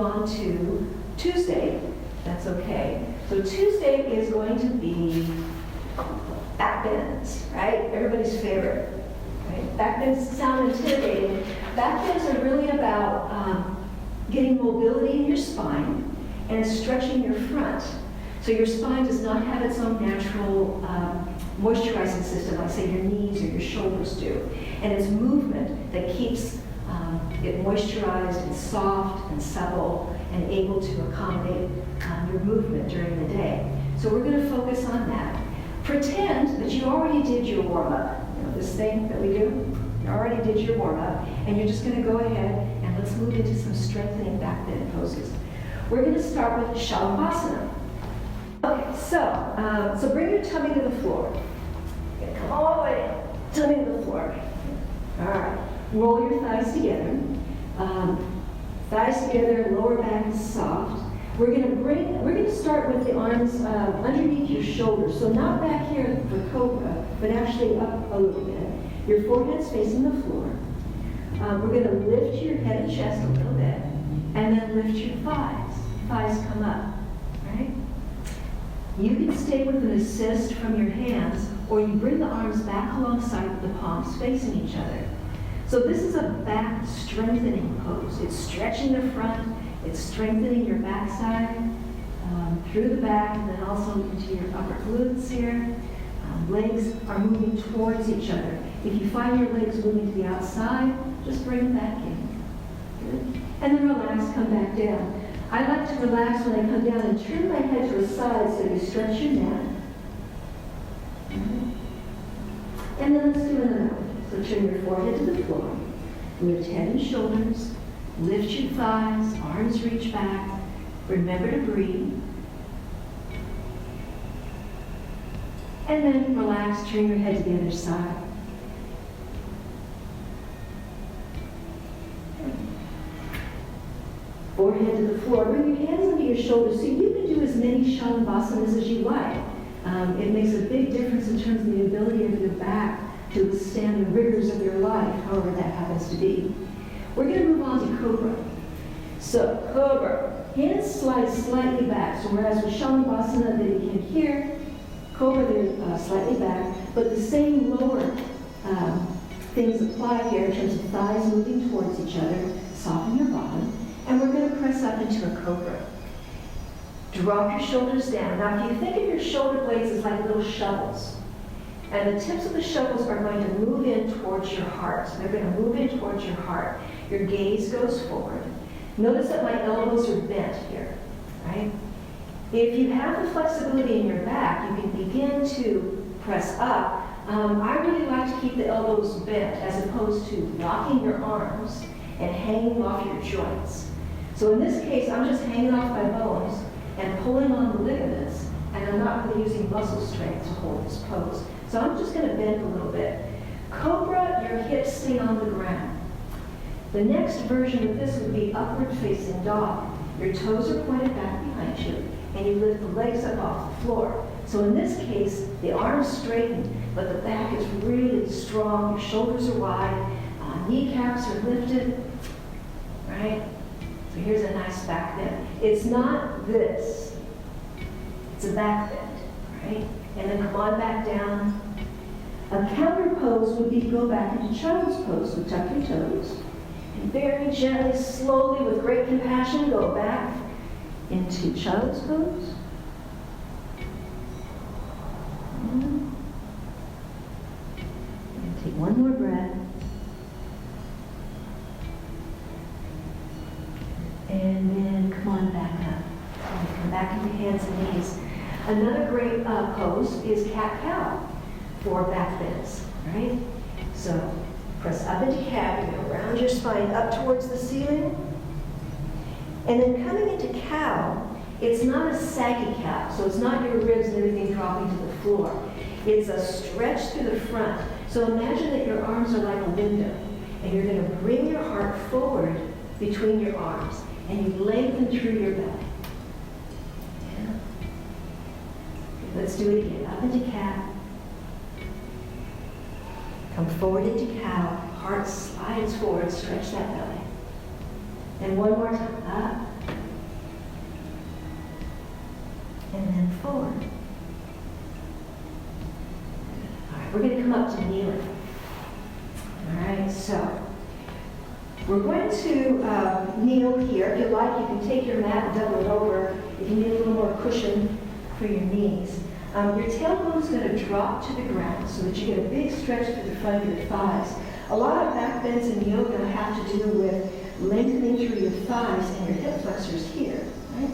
on to Tuesday. That's okay. So Tuesday is going to be back bends, right? Everybody's favorite. Right? Back bends sound intimidating. Back bends are really about getting mobility in your spine and stretching your front. So your spine does not have its own natural moisturizing system, like say your knees or your shoulders do. And it's movement that keeps it moisturized and soft and supple and able to accommodate your movement during the day. So we're going to focus on that. Pretend that you already did your warm-up. You know, this thing that we do? You already did your warm-up, and you're just going to go ahead and let's move into some strengthening back bend poses. We're going to start with Shavasana. Okay, so bring your tummy to the floor. Come all the way down, tummy to the floor. All right, roll your thighs together. Thighs together, lower back is soft. We're going to start with the arms underneath your shoulders. So not back here for cobra, but actually up a little bit. Your forehead's facing the floor. We're going to lift your head and chest a little bit, and then lift your thighs. Thighs come up, right? You can stay with an assist from your hands, or you bring the arms back alongside with the palms facing each other. So this is a back strengthening pose. It's stretching the front, it's strengthening your backside through the back, and then also into your upper glutes here. Legs are moving towards each other. If you find your legs moving to the outside, just bring them back in. Good. And then relax, come back down. I like to relax when I come down and turn my head to the side so you stretch your neck. And then let's do another one. So turn your forehead to the floor. Lift head and shoulders. Lift your thighs, arms reach back. Remember to breathe. And then relax, turn your head to the other side. Forehead to the floor. Bring your hands under your shoulders so you can do as many Shavasana as you like. It makes a big difference in terms of the ability of your back to withstand the rigors of your life, however that happens to be. We're going to move on to Cobra. So, Cobra. Hands slide slightly back. So whereas with Shavasana that you can hear, Cobra they're slightly back, but the same lower things apply here in terms of thighs moving towards each other, soften your bottom, and we're going to press up into a Cobra. Drop your shoulders down. Now if you think of your shoulder blades as like little shovels, and the tips of the shovels are going to move in towards your heart. So they're going to move in towards your heart. Your gaze goes forward. Notice that my elbows are bent here, right? If you have the flexibility in your back, you can begin to press up. I really like to keep the elbows bent as opposed to locking your arms and hanging off your joints. So in this case, I'm just hanging off my bones and pulling on the ligaments, and I'm not really using muscle strength to hold this pose. So I'm just going to bend a little bit. Cobra, your hips stay on the ground. The next version of this would be upward facing dog. Your toes are pointed back behind you, and you lift the legs up off the floor. So in this case, the arms straighten, but the back is really strong. Your shoulders are wide, kneecaps are lifted, right? So here's a nice back bend. It's not this. It's a back bend, right? And then come on back down. A counter pose would be go back into child's pose. So tuck your toes. And very gently, slowly, with great compassion, go back into child's pose. And take one more breath. And then come on back up. And come back into hands and knees. Another great pose is cat-cow for back bends, right? So press up into cat, you're going to round your spine up towards the ceiling. And then coming into cow, it's not a saggy cow, so it's not your ribs and everything dropping to the floor. It's a stretch through the front. So imagine that your arms are like a window, and you're going to bring your heart forward between your arms, and you lengthen through your belly. Yeah. Okay, let's do it again. Up into cat. Come forward into cow. Heart slides forward, stretch that belly. And one more time. Up. forward. All right, we're going to come up to kneeling. All right, so we're going to kneel here. If you like, you can take your mat and double it over if you need a little more cushion for your knees. Your tailbone is going to drop to the ground so that you get a big stretch through the front of your thighs. A lot of back bends in yoga have to do with lengthening through your thighs and your hip flexors here. Right?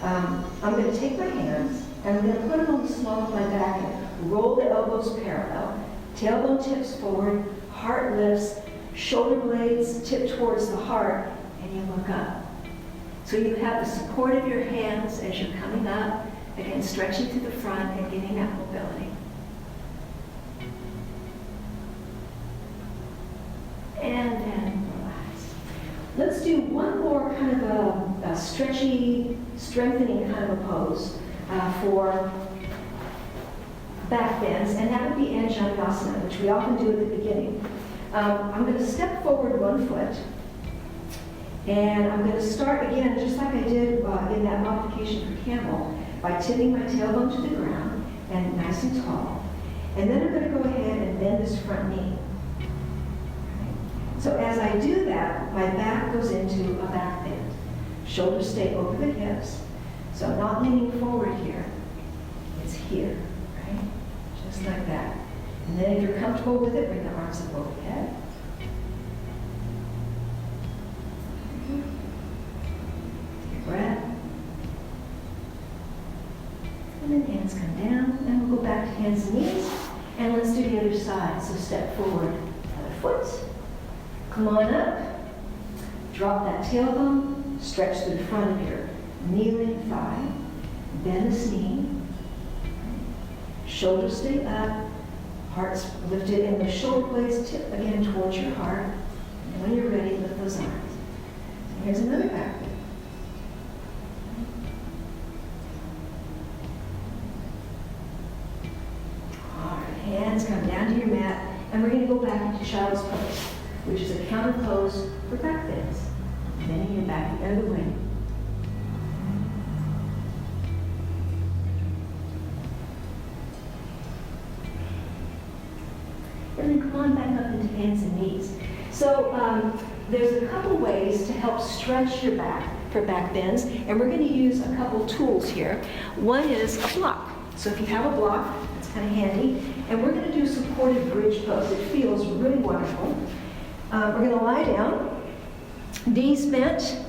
I'm going to take my hands and I'm going to put them on the small of my back and roll the elbows parallel. Tailbone tips forward, heart lifts, shoulder blades tip towards the heart, and you look up. So you have the support of your hands as you're coming up, again stretching to the front and getting that mobility. And then relax. Let's do one more kind of a stretchy, strengthening kind of a pose for back bends, and that would be Anjaneyasana, which we often do at the beginning. I'm going to step forward 1 foot, and I'm going to start again, just like I did in that modification for camel, by tipping my tailbone to the ground and nice and tall. And then I'm going to go ahead and bend this front knee. So as I do that, my back goes into a back bend. Shoulders stay over the hips. So I'm not leaning forward here. It's here, right? Just like that. And then if you're comfortable with it, bring the arms up overhead. Take a breath. And then hands come down, and we'll go back to hands and knees. And let's do the other side. So step forward, other foot. Come on up. Drop that tailbone. Stretch through the front of your kneeling thigh. Bend this knee. Shoulders stay up. Heart's lifted, and the shoulder blades tip again towards your heart. And when you're ready, lift those arms. And here's another back bend. All right, hands come down to your mat, and we're going to go back into child's pose, which is a counter pose for back bends. Bending your back the other way. And then come on back up into hands and knees. So there's a couple ways to help stretch your back for back bends, and we're going to use a couple tools here. One is a block. So if you have a block, it's kind of handy. And we're going to do supported bridge pose. It feels really wonderful. We're going to lie down, knees bent,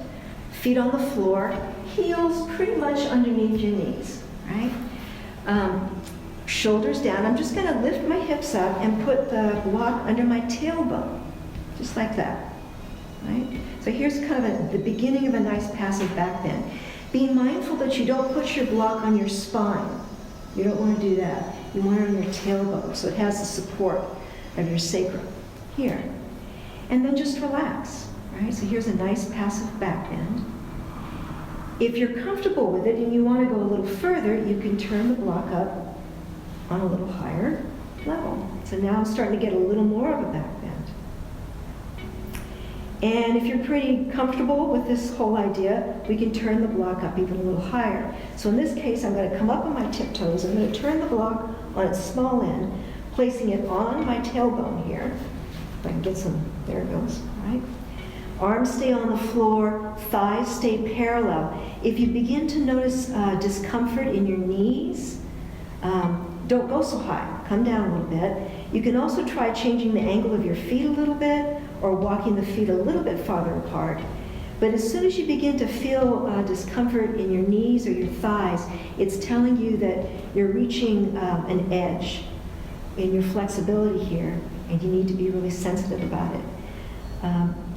feet on the floor, heels pretty much underneath your knees, right? Shoulders down. I'm just going to lift my hips up and put the block under my tailbone, just like that, right? So here's kind of the beginning of a nice passive back bend. Being mindful that you don't put your block on your spine. You don't want to do that. You want it on your tailbone, so it has the support of your sacrum. Here. And then just relax, right? So here's a nice passive back bend. If you're comfortable with it and you want to go a little further, you can turn the block up on a little higher level. So now I'm starting to get a little more of a back bend. And if you're pretty comfortable with this whole idea, we can turn the block up even a little higher. So in this case, I'm going to come up on my tiptoes. I'm going to turn the block on its small end, placing it on my tailbone here. If I can get some, there it goes, right? Arms stay on the floor, thighs stay parallel. If you begin to notice discomfort in your knees, don't go so high, come down a little bit. You can also try changing the angle of your feet a little bit or walking the feet a little bit farther apart. But as soon as you begin to feel discomfort in your knees or your thighs, it's telling you that you're reaching an edge in your flexibility here, and you need to be really sensitive about it.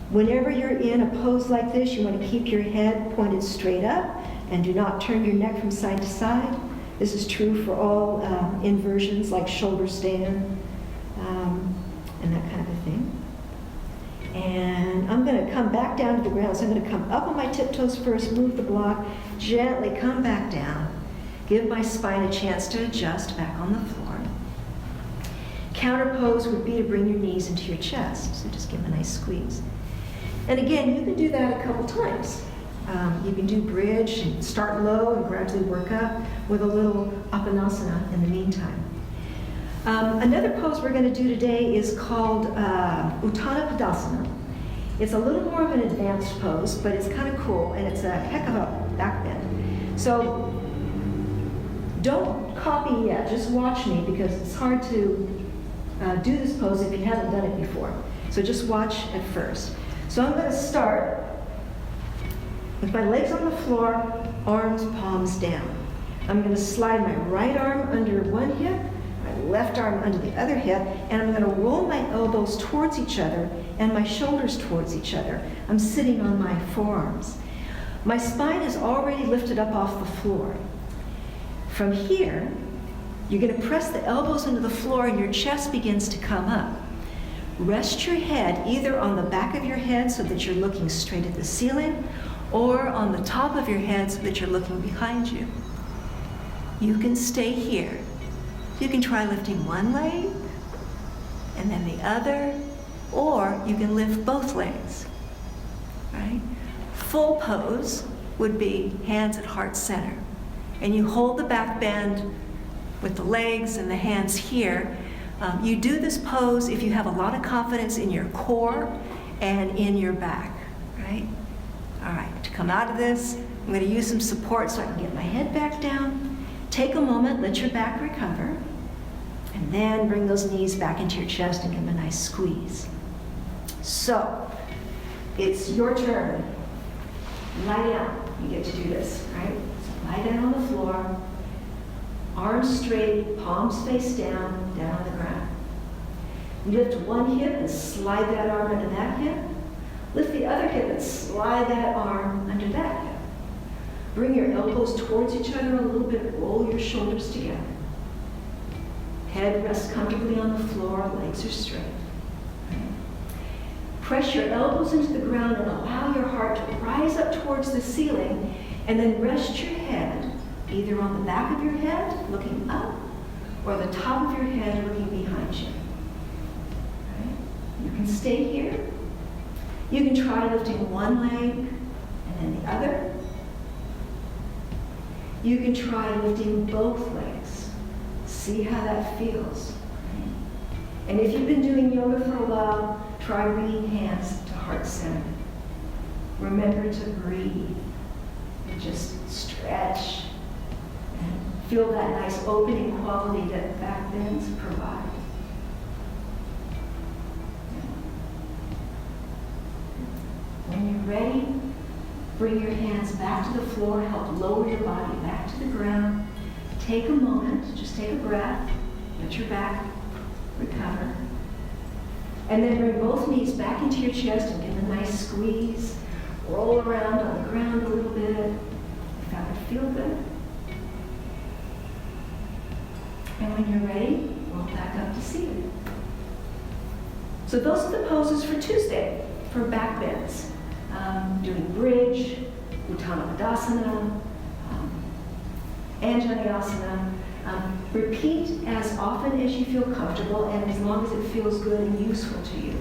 Whenever you're in a pose like this, you want to keep your head pointed straight up and do not turn your neck from side to side. This is true for all inversions like shoulder stand and that kind of a thing. And I'm going to come back down to the ground. So I'm going to come up on my tiptoes first, move the block, gently come back down. Give my spine a chance to adjust back on the floor. Counter pose would be to bring your knees into your chest. So just give them a nice squeeze. And again, you can do that a couple times. You can do bridge and start low and gradually work up with a little Apanasana in the meantime. Another pose we're going to do today is called Uttana Padasana. It's a little more of an advanced pose, but it's kind of cool, and it's a heck of a back bend. So don't copy yet, just watch me, because it's hard to do this pose if you haven't done it before. So just watch at first. So I'm going to start with my legs on the floor, arms, palms down. I'm going to slide my right arm under one hip, my left arm under the other hip, and I'm going to roll my elbows towards each other and my shoulders towards each other. I'm sitting on my forearms. My spine is already lifted up off the floor. From here, you're going to press the elbows into the floor and your chest begins to come up. Rest your head either on the back of your head so that you're looking straight at the ceiling, or on the top of your head so that you're looking behind you. You can stay here. You can try lifting one leg and then the other, or you can lift both legs, right? Full pose would be hands at heart center. And you hold the back bend with the legs and the hands here. You do this pose if you have a lot of confidence in your core and in your back, right? All right, to come out of this, I'm going to use some support so I can get my head back down. Take a moment, let your back recover, and then bring those knees back into your chest and give them a nice squeeze. So, it's your turn. Lie down. You get to do this, right? So lie down on the floor, arms straight, palms face down, down on the ground. Lift one hip and slide that arm under that hip. Lift the other hip and slide that arm under that hip. Bring your elbows towards each other a little bit, roll your shoulders together. Head rests comfortably on the floor, legs are straight. Press your elbows into the ground and allow your heart to rise up towards the ceiling, and then rest your head either on the back of your head, looking up, or the top of your head, looking behind you. Right? You can stay here. You can try lifting one leg and then the other. You can try lifting both legs. See how that feels. And if you've been doing yoga for a while, try bringing hands to heart center. Remember to breathe and just stretch and feel that nice opening quality that back bends provide. When you're ready, bring your hands back to the floor, help lower your body back to the ground. Take a moment, just take a breath, let your back recover. And then bring both knees back into your chest and give a nice squeeze. Roll around on the ground a little bit. If that would feel good. And when you're ready, roll back up to seated. So those are the poses for Tuesday for back bends. Doing bridge, Uttana Padasana, Anjaneyasana. Repeat as often as you feel comfortable and as long as it feels good and useful to you.